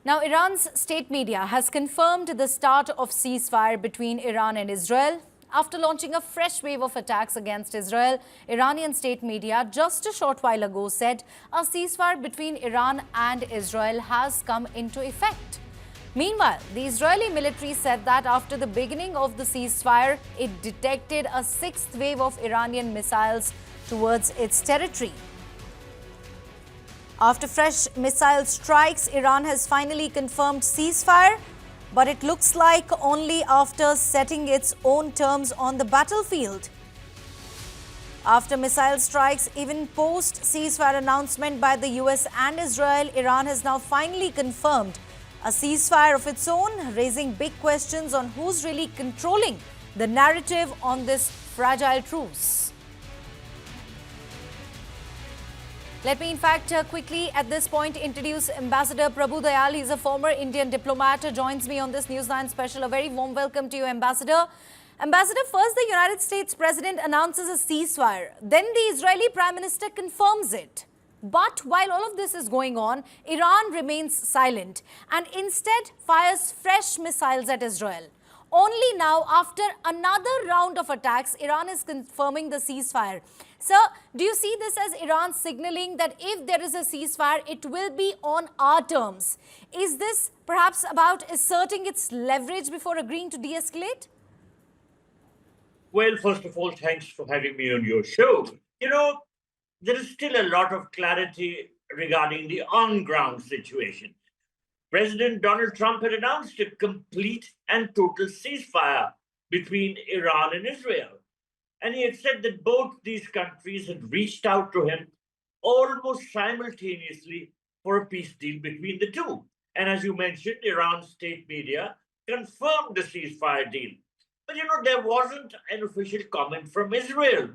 Now, Iran's state media has confirmed the start of ceasefire between Iran and Israel. After launching a fresh wave of attacks against Israel, Iranian state media just a short while ago said a ceasefire between Iran and Israel has come into effect. Meanwhile, the Israeli military said that after the beginning of the ceasefire, it detected a sixth wave of Iranian missiles towards its territory. After fresh missile strikes, Iran has finally confirmed ceasefire, but it looks like only after setting its own terms on the battlefield. After missile strikes, even post-ceasefire announcement by the US and Israel, Iran has now finally confirmed a ceasefire of its own, raising big questions on who's really controlling the narrative on this fragile truce. Let me, in fact, quickly at this point introduce Ambassador Prabhu Dayal. He's a former Indian diplomat who joins me on this News9 special. A very warm welcome to you, Ambassador. Ambassador, first the United States President announces a ceasefire. Then the Israeli Prime Minister confirms it. But while all of this is going on, Iran remains silent and instead fires fresh missiles at Israel. Only now, after another round of attacks, Iran is confirming the ceasefire. Sir, do you see this as Iran signaling that if there is a ceasefire, it will be on our terms? Is this perhaps about asserting its leverage before agreeing to de-escalate? Well, first of all, thanks for having me on your show. There is still a lot of clarity regarding the on-ground situation. President Donald Trump had announced a complete and total ceasefire between Iran and Israel. And he had said that both these countries had reached out to him almost simultaneously for a peace deal between the two. And as you mentioned, Iran's state media confirmed the ceasefire deal. But there wasn't an official comment from Israel.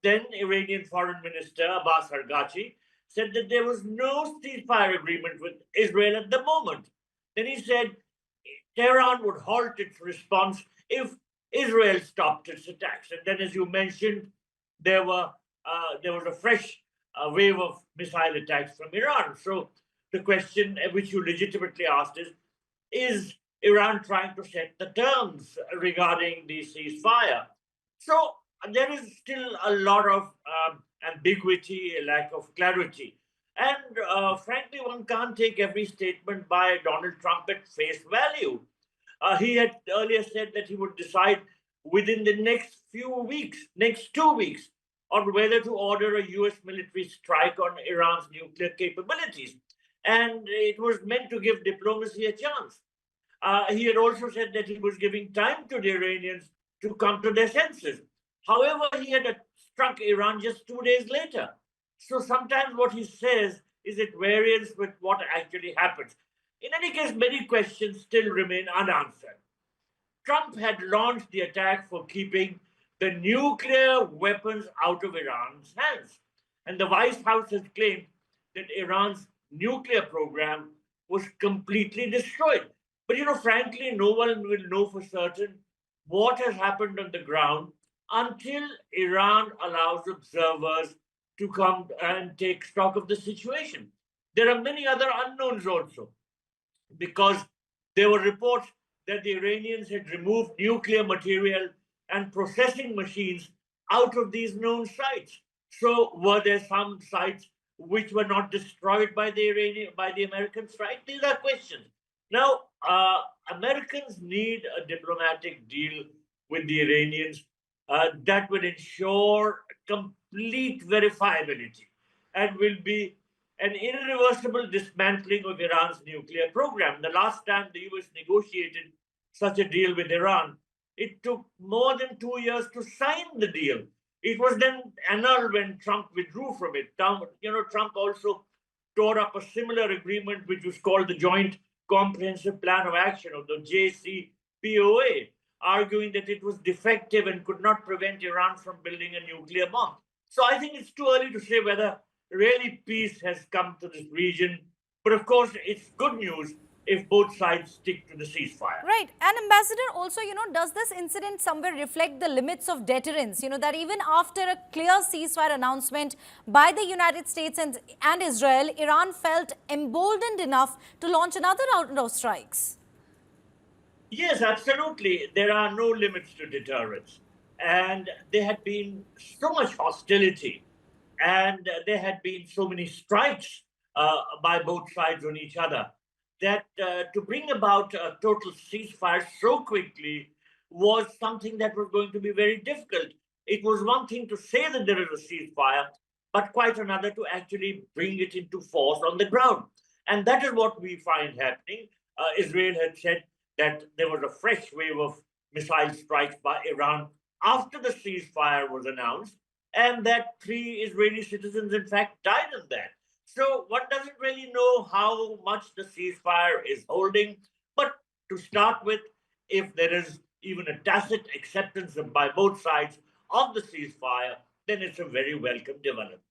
Then Iranian Foreign Minister Abbas Arghachi said that there was no ceasefire agreement with Israel at the moment. Then he said Tehran would halt its response if Israel stopped its attacks. And then, as you mentioned, there was a fresh wave of missile attacks from Iran. So the question which you legitimately asked is Iran trying to set the terms regarding the ceasefire? So there is still a lot of ambiguity, a lack of clarity. And frankly, one can't take every statement by Donald Trump at face value. He had earlier said that he would decide within the next 2 weeks, on whether to order a US military strike on Iran's nuclear capabilities. And it was meant to give diplomacy a chance. He had also said that he was giving time to the Iranians to come to their senses. However, he had struck Iran just 2 days later. So sometimes what he says is at variance with what actually happens. In any case, many questions still remain unanswered. Trump had launched the attack for keeping the nuclear weapons out of Iran's hands. And the White House has claimed that Iran's nuclear program was completely destroyed. But frankly, no one will know for certain what has happened on the ground until Iran allows observers to come and take stock of the situation. There are many other unknowns also, because there were reports that the Iranians had removed nuclear material and processing machines out of these known sites. So were there some sites which were not destroyed by the American strike? These are questions. Now, Americans need a diplomatic deal with the Iranians that will ensure complete verifiability and will be an irreversible dismantling of Iran's nuclear program. The last time the US negotiated such a deal with Iran, it took more than 2 years to sign the deal. It was then annulled when Trump withdrew from it. Trump also tore up a similar agreement, which was called the Joint Comprehensive Plan of Action, or the JCPOA, arguing that it was defective and could not prevent Iran from building a nuclear bomb. So I think it's too early to say whether really peace has come to this region. But of course, it's good news if both sides stick to the ceasefire. Right. And Ambassador, also, does this incident somewhere reflect the limits of deterrence? That even after a clear ceasefire announcement by the United States and Israel, Iran felt emboldened enough to launch another round of strikes. Yes, absolutely. There are no limits to deterrence. And there had been so much hostility, and there had been so many strikes by both sides on each other, that to bring about a total ceasefire so quickly was something that was going to be very difficult. It was one thing to say that there is a ceasefire, but quite another to actually bring it into force on the ground. And that is what we find happening. Israel had said that there was a fresh wave of missile strikes by Iran after the ceasefire was announced, and that 3 Israeli citizens, in fact, died in that. So one doesn't really know how much the ceasefire is holding. But to start with, if there is even a tacit acceptance by both sides of the ceasefire, then it's a very welcome development.